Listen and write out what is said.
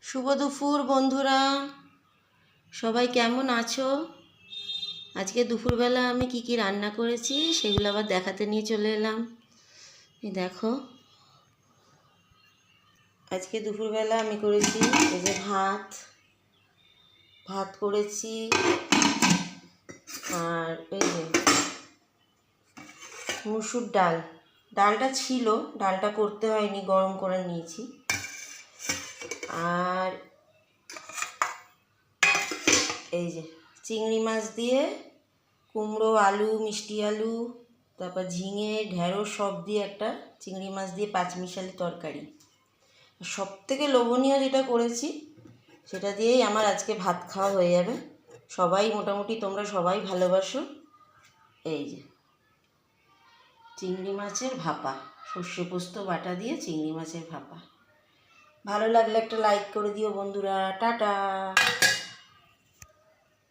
শুভ দুপুর বন্ধুরা, সবাই কেমন আছো? আজকে দুপুরবেলা আমি কি কি রান্না করেছি সেগুলো আবার দেখাতে নিয়ে চলে এলাম। এই দেখো, আজকে দুপুরবেলা আমি করেছি এই যে ভাত করেছি, আর এই যে মুসুর ডালটা ছিল, ডালটা করতে হয়নি, গরম করে নিয়েছি। আর এই যে চিংড়ি মাছ দিয়ে কুমড়ো, আলু, মিষ্টি আলু, তারপর ঝিঙে, ঢেঁড়স সব দিয়ে একটা চিংড়ি মাছ দিয়ে পাঁচমিশালি তরকারি। সবথেকে লোভনীয় যেটা করেছি সেটা দিয়েই আমার আজকে ভাত খাওয়া হয়ে যাবে। সবাই মোটামুটি তোমরা সবাই ভালোবাসো। এই যে চিংড়ি মাছের ভাপা, সর্ষে পোস্ত বাটা দিয়ে চিংড়ি মাছের ভাপা। ভালো লাগলে একটা লাইক করে দিও বন্ধুরা। টাটা।